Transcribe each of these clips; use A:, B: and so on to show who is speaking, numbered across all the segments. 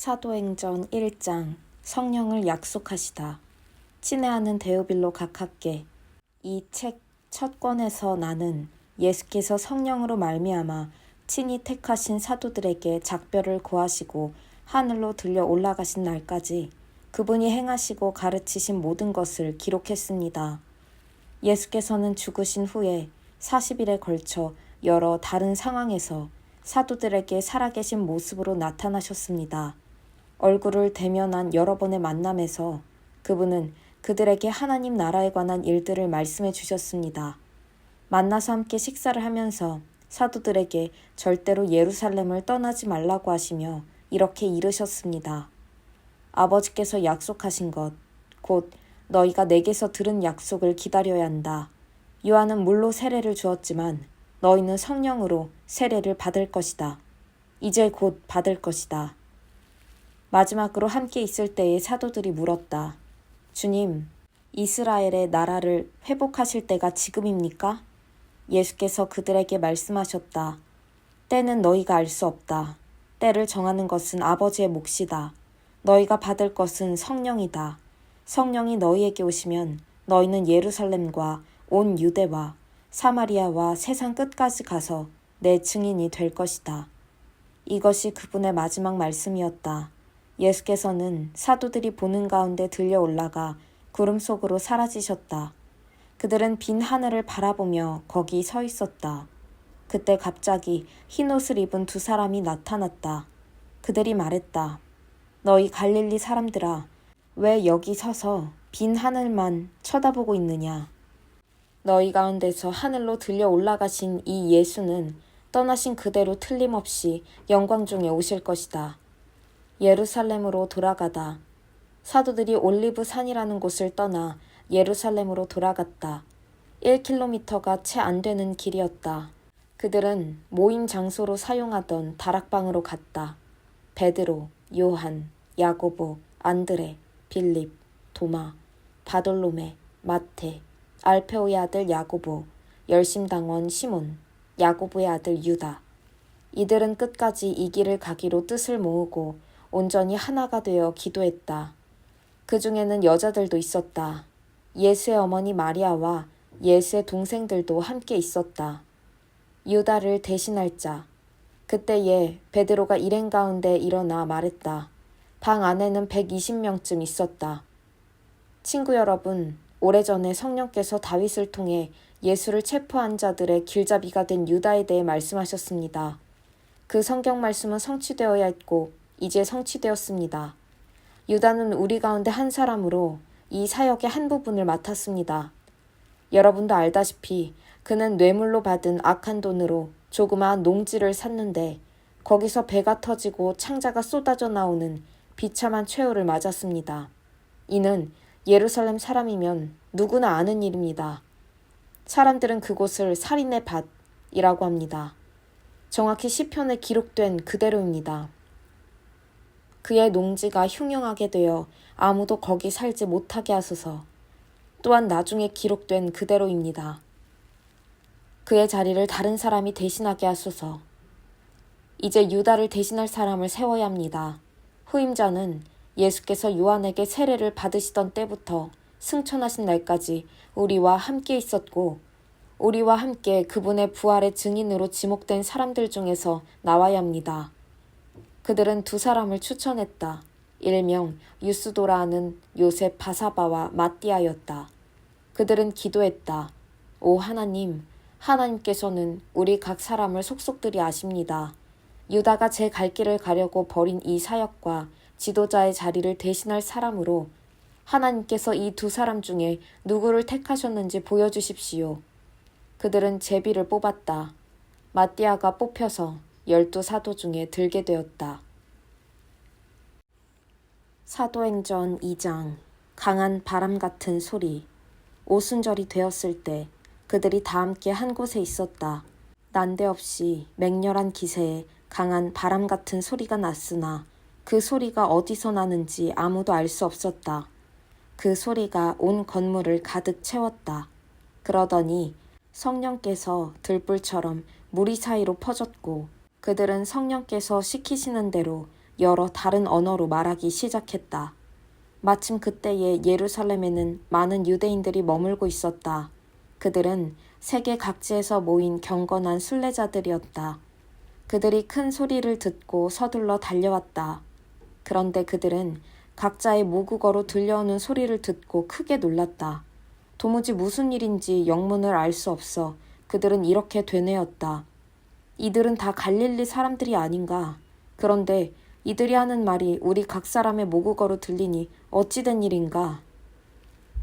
A: 사도행전 1장 성령을 약속하시다. 친애하는 데오빌로 각하께 이 책 첫 권에서 나는 예수께서 성령으로 말미암아 친히 택하신 사도들에게 작별을 고하시고 하늘로 들려 올라가신 날까지 그분이 행하시고 가르치신 모든 것을 기록했습니다. 예수께서는 죽으신 후에 40일에 걸쳐 여러 다른 상황에서 사도들에게 살아계신 모습으로 나타나셨습니다. 얼굴을 대면한 여러 번의 만남에서 그분은 그들에게 하나님 나라에 관한 일들을 말씀해 주셨습니다. 만나서 함께 식사를 하면서 사도들에게 절대로 예루살렘을 떠나지 말라고 하시며 이렇게 이르셨습니다. 아버지께서 약속하신 것, 곧 너희가 내게서 들은 약속을 기다려야 한다. 요한은 물로 세례를 주었지만 너희는 성령으로 세례를 받을 것이다. 이제 곧 받을 것이다. 마지막으로 함께 있을 때에 사도들이 물었다. 주님, 이스라엘의 나라를 회복하실 때가 지금입니까? 예수께서 그들에게 말씀하셨다. 때는 너희가 알 수 없다. 때를 정하는 것은 아버지의 몫이다. 너희가 받을 것은 성령이다. 성령이 너희에게 오시면 너희는 예루살렘과 온 유대와 사마리아와 세상 끝까지 가서 내 증인이 될 것이다. 이것이 그분의 마지막 말씀이었다. 예수께서는 사도들이 보는 가운데 들려 올라가 구름 속으로 사라지셨다. 그들은 빈 하늘을 바라보며 거기 서 있었다. 그때 갑자기 흰 옷을 입은 두 사람이 나타났다. 그들이 말했다. 너희 갈릴리 사람들아, 왜 여기 서서 빈 하늘만 쳐다보고 있느냐? 너희 가운데서 하늘로 들려 올라가신 이 예수는 떠나신 그대로 틀림없이 영광 중에 오실 것이다. 예루살렘으로 돌아가다. 사도들이 올리브 산이라는 곳을 떠나 예루살렘으로 돌아갔다. 1km가 채 안 되는 길이었다. 그들은 모임 장소로 사용하던 다락방으로 갔다. 베드로, 요한, 야고보, 안드레, 빌립, 도마, 바돌로메, 마테, 알페오의 아들 야고보, 열심당원 시몬, 야고보의 아들 유다. 이들은 끝까지 이 길을 가기로 뜻을 모으고 온전히 하나가 되어 기도했다. 그 중에는 여자들도 있었다. 예수의 어머니 마리아와 예수의 동생들도 함께 있었다. 유다를 대신할 자. 그때에 베드로가 일행 가운데 일어나 말했다. 방 안에는 120명쯤 있었다. 친구 여러분, 오래전에 성령께서 다윗을 통해 예수를 체포한 자들의 길잡이가 된 유다에 대해 말씀하셨습니다. 그 성경 말씀은 성취되어야 했고 이제 성취되었습니다. 유다는 우리 가운데 한 사람으로 이 사역의 한 부분을 맡았습니다. 여러분도 알다시피 그는 뇌물로 받은 악한 돈으로 조그마한 농지를 샀는데 거기서 배가 터지고 창자가 쏟아져 나오는 비참한 최후를 맞았습니다. 이는 예루살렘 사람이면 누구나 아는 일입니다. 사람들은 그곳을 살인의 밭이라고 합니다. 정확히 시편에 기록된 그대로입니다. 그의 농지가 흉흉하게 되어 아무도 거기 살지 못하게 하소서. 또한 나중에 기록된 그대로입니다. 그의 자리를 다른 사람이 대신하게 하소서. 이제 유다를 대신할 사람을 세워야 합니다. 후임자는 예수께서 요한에게 세례를 받으시던 때부터 승천하신 날까지 우리와 함께 있었고 우리와 함께 그분의 부활의 증인으로 지목된 사람들 중에서 나와야 합니다. 그들은 두 사람을 추천했다. 일명 유스도라 하는 요셉 바사바와 마띠아였다. 그들은 기도했다. 오 하나님, 하나님께서는 우리 각 사람을 속속들이 아십니다. 유다가 제 갈 길을 가려고 버린 이 사역과 지도자의 자리를 대신할 사람으로 하나님께서 이 두 사람 중에 누구를 택하셨는지 보여주십시오. 그들은 제비를 뽑았다. 마띠아가 뽑혀서 12 사도 중에 들게 되었다. 사도행전 2장 강한 바람 같은 소리. 오순절이 되었을 때 그들이 다 함께 한 곳에 있었다. 난데없이 맹렬한 기세에 강한 바람 같은 소리가 났으나 그 소리가 어디서 나는지 아무도 알 수 없었다. 그 소리가 온 건물을 가득 채웠다. 그러더니 성령께서 들불처럼 무리 사이로 퍼졌고 그들은 성령께서 시키시는 대로 여러 다른 언어로 말하기 시작했다. 마침 그때에 예루살렘에는 많은 유대인들이 머물고 있었다. 그들은 세계 각지에서 모인 경건한 순례자들이었다. 그들이 큰 소리를 듣고 서둘러 달려왔다. 그런데 그들은 각자의 모국어로 들려오는 소리를 듣고 크게 놀랐다. 도무지 무슨 일인지 영문을 알 수 없어 그들은 이렇게 되뇌었다. 이들은 다 갈릴리 사람들이 아닌가. 그런데 이들이 하는 말이 우리 각 사람의 모국어로 들리니 어찌된 일인가.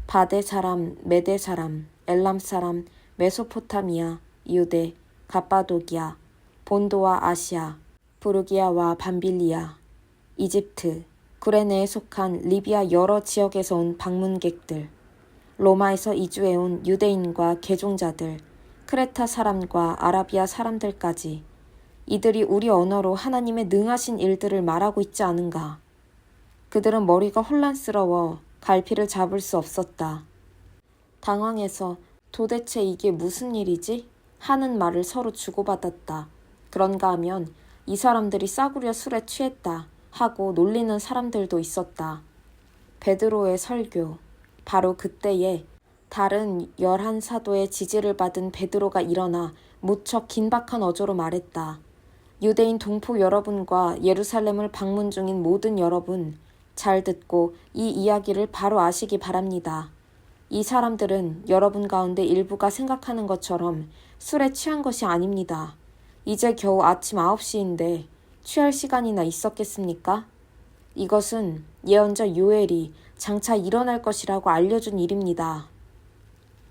A: 바데 사람, 메데 사람, 엘람 사람, 메소포타미아, 유대, 갑바도기아, 본도와 아시아, 부르기아와 밤빌리아, 이집트, 구레네에 속한 리비아 여러 지역에서 온 방문객들, 로마에서 이주해온 유대인과 개종자들, 크레타 사람과 아라비아 사람들까지 이들이 우리 언어로 하나님의 능하신 일들을 말하고 있지 않은가. 그들은 머리가 혼란스러워 갈피를 잡을 수 없었다. 당황해서 도대체 이게 무슨 일이지? 하는 말을 서로 주고받았다. 그런가 하면 이 사람들이 싸구려 술에 취했다 하고 놀리는 사람들도 있었다. 베드로의 설교. 바로 그때에 다른 11사도의 지지를 받은 베드로가 일어나 무척 긴박한 어조로 말했다. 유대인 동포 여러분과 예루살렘을 방문 중인 모든 여러분, 잘 듣고 이 이야기를 바로 아시기 바랍니다. 이 사람들은 여러분 가운데 일부가 생각하는 것처럼 술에 취한 것이 아닙니다. 이제 겨우 아침 9시인데 취할 시간이나 있었겠습니까? 이것은 예언자 요엘이 장차 일어날 것이라고 알려준 일입니다.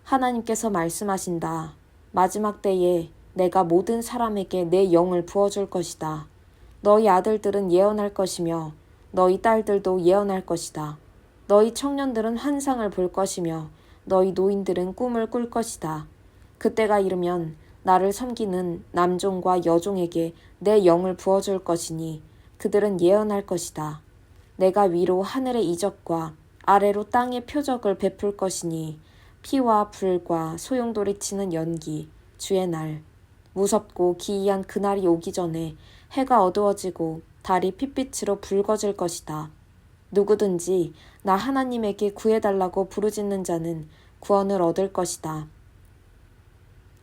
A: 하나님께서 말씀하신다. 마지막 때에 내가 모든 사람에게 내 영을 부어줄 것이다. 너희 아들들은 예언할 것이며 너희 딸들도 예언할 것이다. 너희 청년들은 환상을 볼 것이며 너희 노인들은 꿈을 꿀 것이다. 그때가 이르면 나를 섬기는 남종과 여종에게 내 영을 부어줄 것이니 그들은 예언할 것이다. 내가 위로 하늘의 이적과 아래로 땅의 표적을 베풀 것이니 피와 불과 소용돌이치는 연기, 주의 날, 무섭고 기이한 그날이 오기 전에 해가 어두워지고 달이 핏빛으로 붉어질 것이다. 누구든지 나 하나님에게 구해달라고 부르짖는 자는 구원을 얻을 것이다.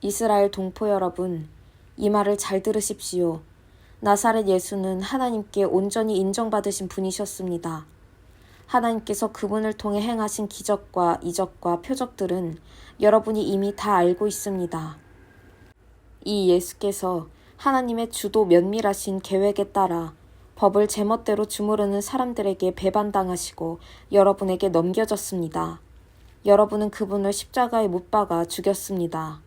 A: 이스라엘 동포 여러분, 이 말을 잘 들으십시오. 나사렛 예수는 하나님께 온전히 인정받으신 분이셨습니다. 하나님께서 그분을 통해 행하신 기적과 이적과 표적들은 여러분이 이미 다 알고 있습니다. 이 예수께서 하나님의 주도 면밀하신 계획에 따라 법을 제멋대로 주무르는 사람들에게 배반당하시고 여러분에게 넘겨졌습니다. 여러분은 그분을 십자가에 못 박아 죽였습니다.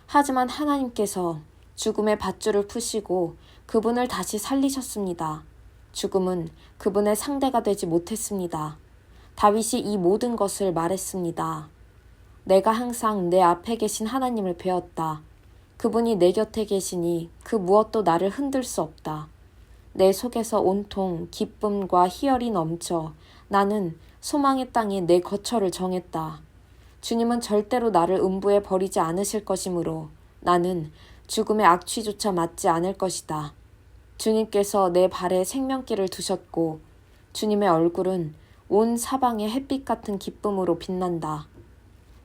A: 하지만 하나님께서 죽음의 밧줄을 푸시고 그분을 다시 살리셨습니다. 죽음은 그분의 상대가 되지 못했습니다. 다윗이 이 모든 것을 말했습니다. 내가 항상 내 앞에 계신 하나님을 배웠다. 그분이 내 곁에 계시니 그 무엇도 나를 흔들 수 없다. 내 속에서 온통 기쁨과 희열이 넘쳐 나는 소망의 땅에 내 거처를 정했다. 주님은 절대로 나를 음부에 버리지 않으실 것이므로 나는 죽음의 악취조차 맞지 않을 것이다. 주님께서 내 발에 생명길을 두셨고 주님의 얼굴은 온 사방의 햇빛 같은 기쁨으로 빛난다.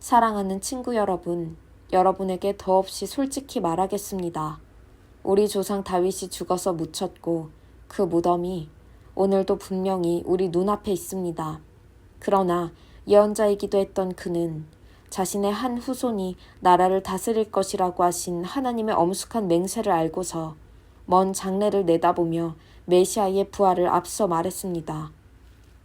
A: 사랑하는 친구 여러분, 여러분에게 더없이 솔직히 말하겠습니다. 우리 조상 다윗이 죽어서 묻혔고 그 무덤이 오늘도 분명히 우리 눈앞에 있습니다. 그러나 예언자이기도 했던 그는 자신의 한 후손이 나라를 다스릴 것이라고 하신 하나님의 엄숙한 맹세를 알고서 먼 장래를 내다보며 메시아의 부활을 앞서 말했습니다.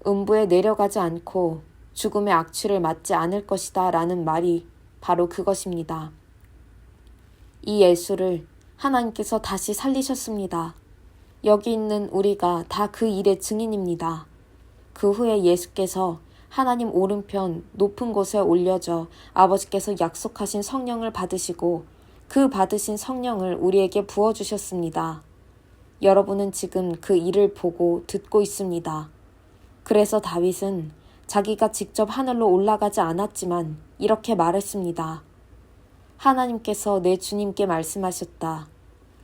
A: 음부에 내려가지 않고 죽음의 악취를 맞지 않을 것이다 라는 말이 바로 그것입니다. 이 예수를 하나님께서 다시 살리셨습니다. 여기 있는 우리가 다 그 일의 증인입니다. 그 후에 예수께서 하나님 오른편 높은 곳에 올려져 아버지께서 약속하신 성령을 받으시고 그 받으신 성령을 우리에게 부어주셨습니다. 여러분은 지금 그 일을 보고 듣고 있습니다. 그래서 다윗은 자기가 직접 하늘로 올라가지 않았지만 이렇게 말했습니다. 하나님께서 내 주님께 말씀하셨다.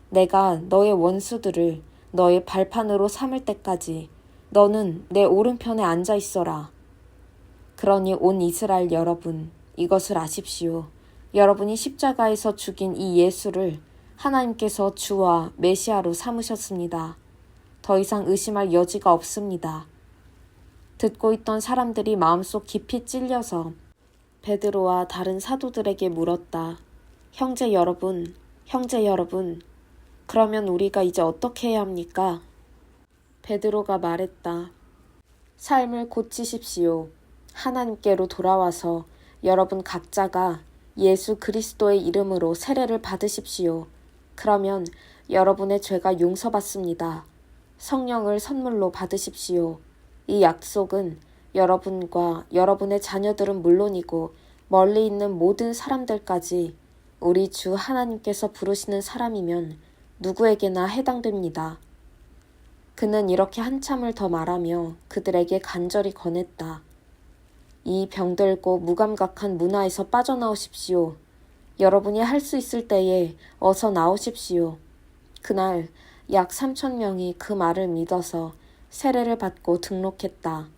A: 내가 너의 원수들을 너의 발판으로 삼을 때까지 너는 내 오른편에 앉아 있어라. 그러니 온 이스라엘 여러분, 이것을 아십시오. 여러분이 십자가에서 죽인 이 예수를 하나님께서 주와 메시아로 삼으셨습니다. 더 이상 의심할 여지가 없습니다. 듣고 있던 사람들이 마음속 깊이 찔려서 베드로와 다른 사도들에게 물었다. 형제 여러분, 그러면 우리가 이제 어떻게 해야 합니까? 베드로가 말했다. 삶을 고치십시오. 하나님께로 돌아와서 여러분 각자가 예수 그리스도의 이름으로 세례를 받으십시오. 그러면 여러분의 죄가 용서받습니다. 성령을 선물로 받으십시오. 이 약속은 여러분과 여러분의 자녀들은 물론이고 멀리 있는 모든 사람들까지 우리 주 하나님께서 부르시는 사람이면 누구에게나 해당됩니다. 그는 이렇게 한참을 더 말하며 그들에게 간절히 권했다. 이 병들고 무감각한 문화에서 빠져나오십시오. 여러분이 할 수 있을 때에 어서 나오십시오. 그날 약 3,000명이 그 말을 믿어서 세례를 받고 등록했다.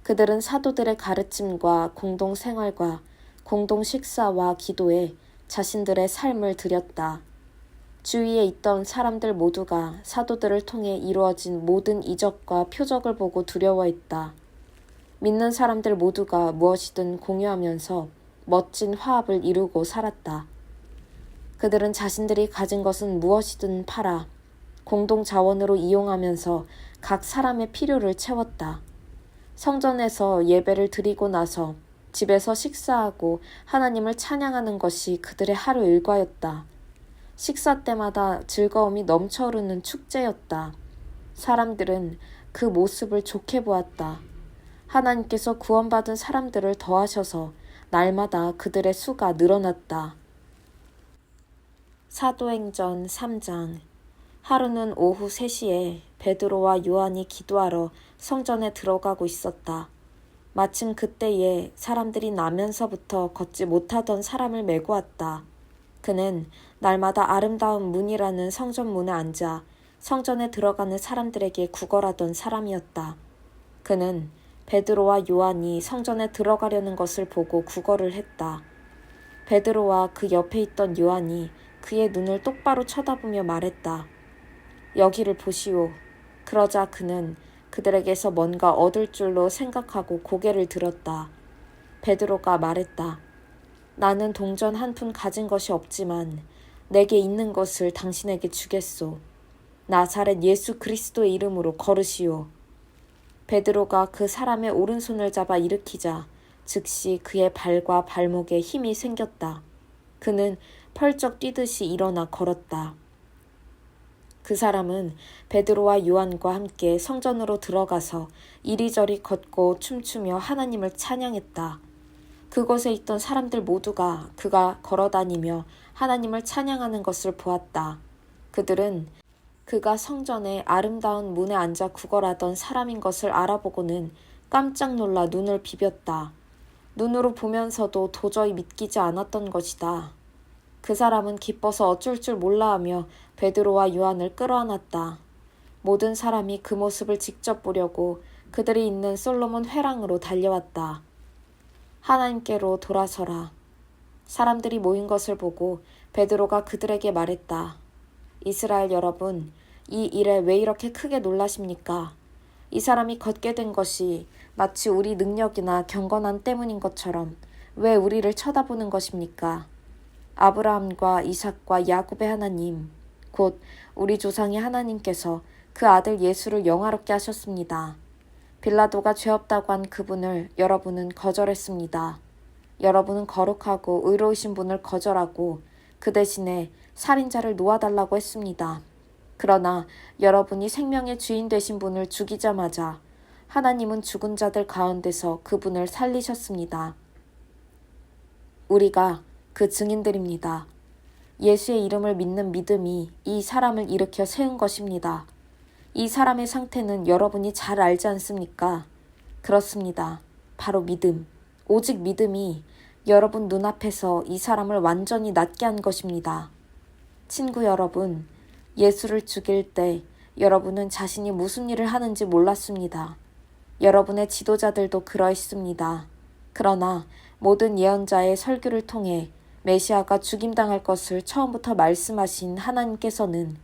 A: 그들은 사도들의 가르침과 공동 생활과 공동 식사와 기도에 자신들의 삶을 드렸다. 주위에 있던 사람들 모두가 사도들을 통해 이루어진 모든 이적과 표적을 보고 두려워했다. 믿는 사람들 모두가 무엇이든 공유하면서 멋진 화합을 이루고 살았다. 그들은 자신들이 가진 것은 무엇이든 팔아 공동 자원으로 이용하면서 각 사람의 필요를 채웠다. 성전에서 예배를 드리고 나서 집에서 식사하고 하나님을 찬양하는 것이 그들의 하루 일과였다. 식사 때마다 즐거움이 넘쳐흐르는 축제였다. 사람들은 그 모습을 좋게 보았다. 하나님께서 구원받은 사람들을 더하셔서 날마다 그들의 수가 늘어났다. 사도행전 3장. 하루는 오후 3시에 베드로와 요한이 기도하러 성전에 들어가고 있었다. 마침 그때에 사람들이 나면서부터 걷지 못하던 사람을 메고 왔다. 그는 날마다 아름다운 문이라는 성전문에 앉아 성전에 들어가는 사람들에게 구걸하던 사람이었다. 그는 베드로와 요한이 성전에 들어가려는 것을 보고 구걸을 했다. 베드로와 그 옆에 있던 요한이 그의 눈을 똑바로 쳐다보며 말했다. 여기를 보시오. 그러자 그는 그들에게서 뭔가 얻을 줄로 생각하고 고개를 들었다. 베드로가 말했다. 나는 동전 한 푼 가진 것이 없지만 내게 있는 것을 당신에게 주겠소. 나사렛 예수 그리스도의 이름으로 걸으시오. 베드로가 그 사람의 오른손을 잡아 일으키자 즉시 그의 발과 발목에 힘이 생겼다. 그는 펄쩍 뛰듯이 일어나 걸었다. 그 사람은 베드로와 요한과 함께 성전으로 들어가서 이리저리 걷고 춤추며 하나님을 찬양했다. 그곳에 있던 사람들 모두가 그가 걸어다니며 하나님을 찬양하는 것을 보았다. 그들은 그가 성전의 아름다운 문에 앉아 구걸하던 사람인 것을 알아보고는 깜짝 놀라 눈을 비볐다. 눈으로 보면서도 도저히 믿기지 않았던 것이다. 그 사람은 기뻐서 어쩔 줄 몰라하며 베드로와 요한을 끌어안았다. 모든 사람이 그 모습을 직접 보려고 그들이 있는 솔로몬 회랑으로 달려왔다. 하나님께로 돌아서라. 사람들이 모인 것을 보고 베드로가 그들에게 말했다. 이스라엘 여러분, 이 일에 왜 이렇게 크게 놀라십니까? 이 사람이 걷게 된 것이 마치 우리 능력이나 경건함 때문인 것처럼 왜 우리를 쳐다보는 것입니까? 아브라함과 이삭과 야곱의 하나님, 곧 우리 조상의 하나님께서 그 아들 예수를 영화롭게 하셨습니다. 빌라도가 죄 없다고 한 그분을 여러분은 거절했습니다. 여러분은 거룩하고 의로우신 분을 거절하고 그 대신에 살인자를 놓아달라고 했습니다. 그러나 여러분이 생명의 주인 되신 분을 죽이자마자 하나님은 죽은 자들 가운데서 그분을 살리셨습니다. 우리가 그 증인들입니다. 예수의 이름을 믿는 믿음이 이 사람을 일으켜 세운 것입니다. 이 사람의 상태는 여러분이 잘 알지 않습니까? 그렇습니다. 바로 믿음. 오직 믿음이 여러분 눈앞에서 이 사람을 완전히 낫게 한 것입니다. 친구 여러분, 예수를 죽일 때 여러분은 자신이 무슨 일을 하는지 몰랐습니다. 여러분의 지도자들도 그러했습니다. 그러나 모든 예언자의 설교를 통해 메시아가 죽임당할 것을 처음부터 말씀하신 하나님께서는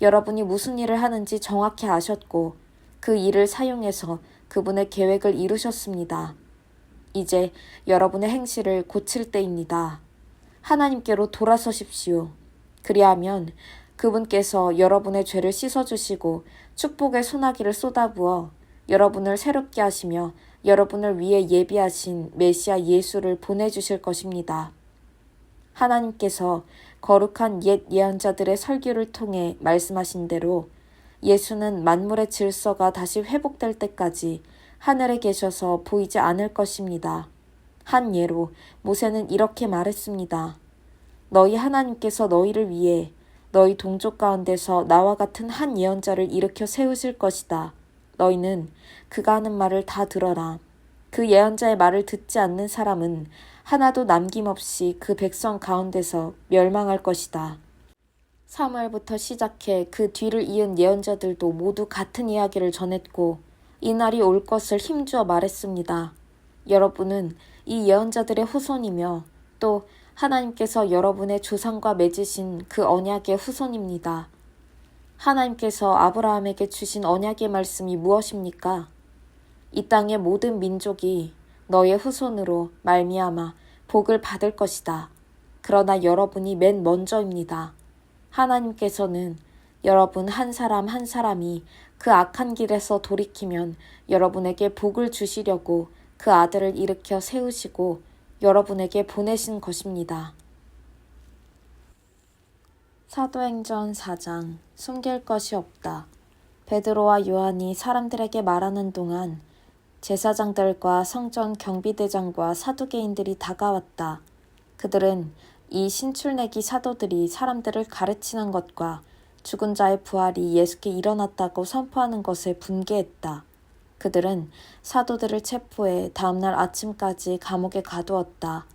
A: 여러분이 무슨 일을 하는지 정확히 아셨고 그 일을 사용해서 그분의 계획을 이루셨습니다. 이제 여러분의 행실을 고칠 때입니다. 하나님께로 돌아서십시오. 그리하면 그분께서 여러분의 죄를 씻어주시고 축복의 소나기를 쏟아부어 여러분을 새롭게 하시며 여러분을 위해 예비하신 메시아 예수를 보내주실 것입니다. 하나님께서 거룩한 옛 예언자들의 설교를 통해 말씀하신 대로 예수는 만물의 질서가 다시 회복될 때까지 하늘에 계셔서 보이지 않을 것입니다. 한 예로 모세는 이렇게 말했습니다. 너희 하나님께서 너희를 위해 너희 동족 가운데서 나와 같은 한 예언자를 일으켜 세우실 것이다. 너희는 그가 하는 말을 다 들어라. 그 예언자의 말을 듣지 않는 사람은 하나도 남김없이 그 백성 가운데서 멸망할 것이다. 사무엘부터 시작해 그 뒤를 이은 예언자들도 모두 같은 이야기를 전했고 이날이 올 것을 힘주어 말했습니다. 여러분은 이 예언자들의 후손이며 또 하나님께서 여러분의 조상과 맺으신 그 언약의 후손입니다. 하나님께서 아브라함에게 주신 언약의 말씀이 무엇입니까? 이 땅의 모든 민족이 너의 후손으로 말미암아 복을 받을 것이다. 그러나 여러분이 맨 먼저입니다. 하나님께서는 여러분 한 사람 한 사람이 그 악한 길에서 돌이키면 여러분에게 복을 주시려고 그 아들을 일으켜 세우시고 여러분에게 보내신 것입니다. 사도행전 4장 숨길 것이 없다. 베드로와 요한이 사람들에게 말하는 동안 제사장들과 성전 경비대장과 사두개인들이 다가왔다. 그들은 이 신출내기 사도들이 사람들을 가르치는 것과 죽은 자의 부활이 예수께 일어났다고 선포하는 것에 분개했다. 그들은 사도들을 체포해 다음날 아침까지 감옥에 가두었다.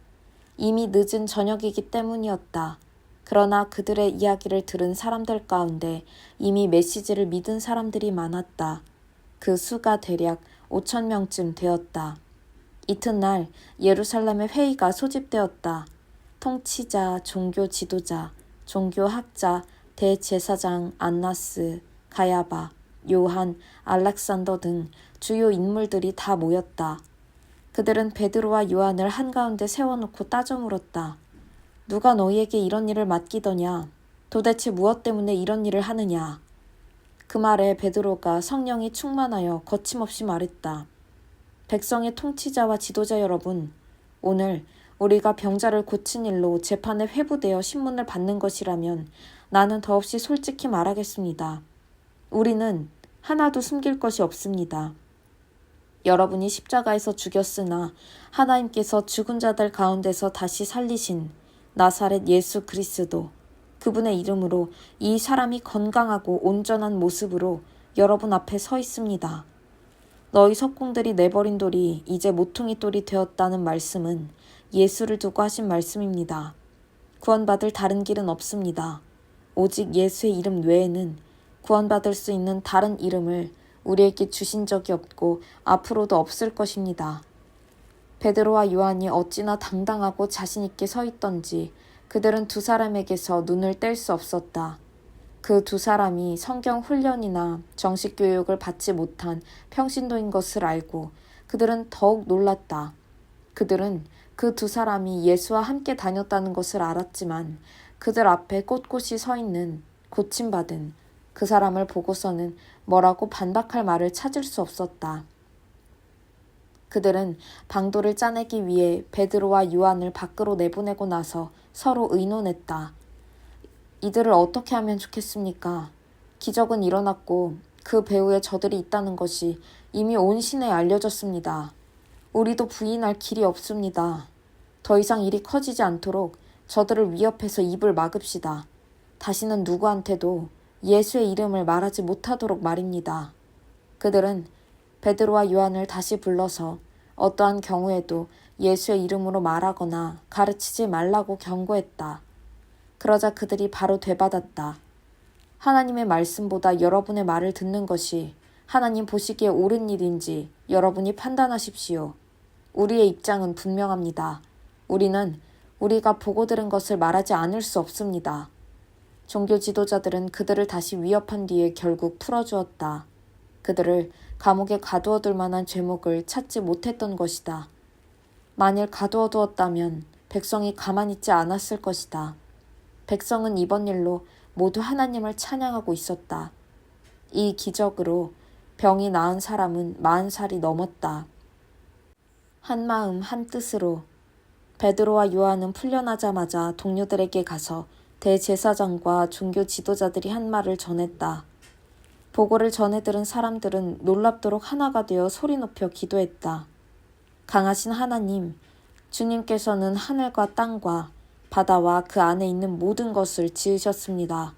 A: 이미 늦은 저녁이기 때문이었다. 그러나 그들의 이야기를 들은 사람들 가운데 이미 메시지를 믿은 사람들이 많았다. 그 수가 대략 5,000명쯤 되었다. 이튿날 예루살렘에 회의가 소집되었다. 통치자, 종교 지도자, 종교학자, 대제사장 안나스, 가야바, 요한, 알렉산더 등 주요 인물들이 다 모였다. 그들은 베드로와 요한을 한가운데 세워놓고 따져 물었다. 누가 너희에게 이런 일을 맡기더냐? 도대체 무엇 때문에 이런 일을 하느냐? 그 말에 베드로가 성령이 충만하여 거침없이 말했다. 백성의 통치자와 지도자 여러분, 오늘 우리가 병자를 고친 일로 재판에 회부되어 신문을 받는 것이라면 나는 더없이 솔직히 말하겠습니다. 우리는 하나도 숨길 것이 없습니다. 여러분이 십자가에서 죽였으나 하나님께서 죽은 자들 가운데서 다시 살리신 나사렛 예수 그리스도, 그분의 이름으로 이 사람이 건강하고 온전한 모습으로 여러분 앞에 서 있습니다. 너희 석궁들이 내버린 돌이 이제 모퉁이 돌이 되었다는 말씀은 예수를 두고 하신 말씀입니다. 구원받을 다른 길은 없습니다. 오직 예수의 이름 외에는 구원받을 수 있는 다른 이름을 우리에게 주신 적이 없고 앞으로도 없을 것입니다. 베드로와 요한이 어찌나 당당하고 자신 있게 서 있던지 그들은 두 사람에게서 눈을 뗄 수 없었다. 그 두 사람이 성경 훈련이나 정식 교육을 받지 못한 평신도인 것을 알고 그들은 더욱 놀랐다. 그들은 그 두 사람이 예수와 함께 다녔다는 것을 알았지만 그들 앞에 꼿꼿이 서 있는 고침받은 그 사람을 보고서는 뭐라고 반박할 말을 찾을 수 없었다. 그들은 방도를 짜내기 위해 베드로와 요한을 밖으로 내보내고 나서 서로 의논했다. 이들을 어떻게 하면 좋겠습니까? 기적은 일어났고 그 배후에 저들이 있다는 것이 이미 온 시내에 알려졌습니다. 우리도 부인할 길이 없습니다. 더 이상 일이 커지지 않도록 저들을 위협해서 입을 막읍시다. 다시는 누구한테도 예수의 이름을 말하지 못하도록 말입니다. 그들은 베드로와 요한을 다시 불러서 어떠한 경우에도 예수의 이름으로 말하거나 가르치지 말라고 경고했다. 그러자 그들이 바로 되받았다. 하나님의 말씀보다 여러분의 말을 듣는 것이 하나님 보시기에 옳은 일인지 여러분이 판단하십시오. 우리의 입장은 분명합니다. 우리는 우리가 보고 들은 것을 말하지 않을 수 없습니다. 종교 지도자들은 그들을 다시 위협한 뒤에 결국 풀어주었다. 그들을 감옥에 가두어둘 만한 죄목을 찾지 못했던 것이다. 만일 가두어두었다면 백성이 가만히 있지 않았을 것이다. 백성은 이번 일로 모두 하나님을 찬양하고 있었다. 이 기적으로 병이 나은 사람은 40살이 넘었다. 한 마음 한 뜻으로 베드로와 요한은 풀려나자마자 동료들에게 가서 대제사장과 종교 지도자들이 한 말을 전했다. 보고를 전해 들은 사람들은 놀랍도록 하나가 되어 소리 높여 기도했다. 강하신 하나님, 주님께서는 하늘과 땅과 바다와 그 안에 있는 모든 것을 지으셨습니다.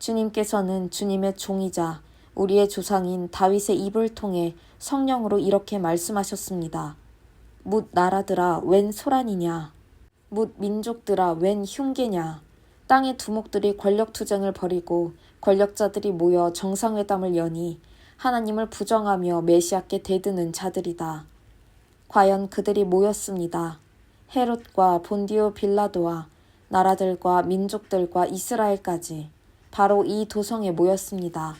A: 주님께서는 주님의 종이자 우리의 조상인 다윗의 입을 통해 성령으로 이렇게 말씀하셨습니다. 뭇 나라들아 웬 소란이냐? 뭇 민족들아 웬 흉계냐? 땅의 두목들이 권력투쟁을 벌이고 권력자들이 모여 정상회담을 여니 하나님을 부정하며 메시아께 대드는 자들이다. 과연 그들이 모였습니다. 헤롯과 본디오 빌라도와 나라들과 민족들과 이스라엘까지 바로 이 도성에 모였습니다.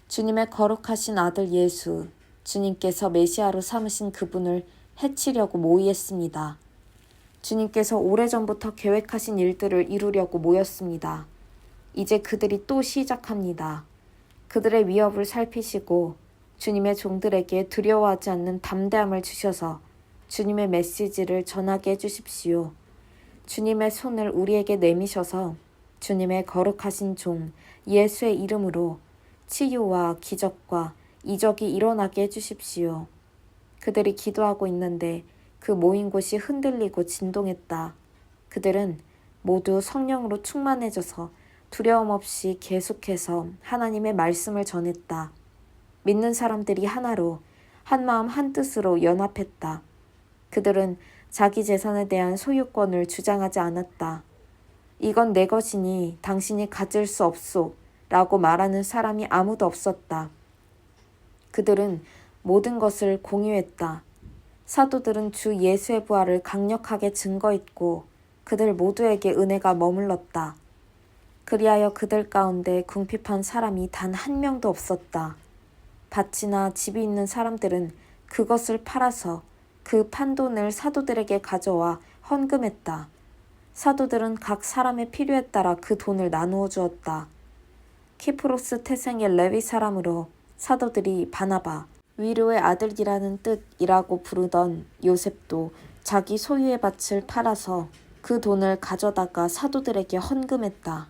A: 주님의 거룩하신 아들 예수, 주님께서 메시아로 삼으신 그분을 해치려고 모의했습니다. 주님께서 오래전부터 계획하신 일들을 이루려고 모였습니다. 이제 그들이 또 시작합니다. 그들의 위협을 살피시고 주님의 종들에게 두려워하지 않는 담대함을 주셔서 주님의 메시지를 전하게 해주십시오. 주님의 손을 우리에게 내미셔서 주님의 거룩하신 종 예수의 이름으로 치유와 기적과 이적이 일어나게 해주십시오. 그들이 기도하고 있는데 그 모인 곳이 흔들리고 진동했다. 그들은 모두 성령으로 충만해져서 두려움 없이 계속해서 하나님의 말씀을 전했다. 믿는 사람들이 하나로 한 마음 한 뜻으로 연합했다. 그들은 자기 재산에 대한 소유권을 주장하지 않았다. 이건 내 것이니 당신이 가질 수 없소 라고 말하는 사람이 아무도 없었다. 그들은 모든 것을 공유했다. 사도들은 주 예수의 부활을 강력하게 증거했고 그들 모두에게 은혜가 머물렀다. 그리하여 그들 가운데 궁핍한 사람이 단 한 명도 없었다. 밭이나 집이 있는 사람들은 그것을 팔아서 그 판돈을 사도들에게 가져와 헌금했다. 사도들은 각 사람의 필요에 따라 그 돈을 나누어 주었다. 키프로스 태생의 레위 사람으로 사도들이 바나바, 위로의 아들이라는 뜻이라고 부르던 요셉도 자기 소유의 밭을 팔아서 그 돈을 가져다가 사도들에게 헌금했다.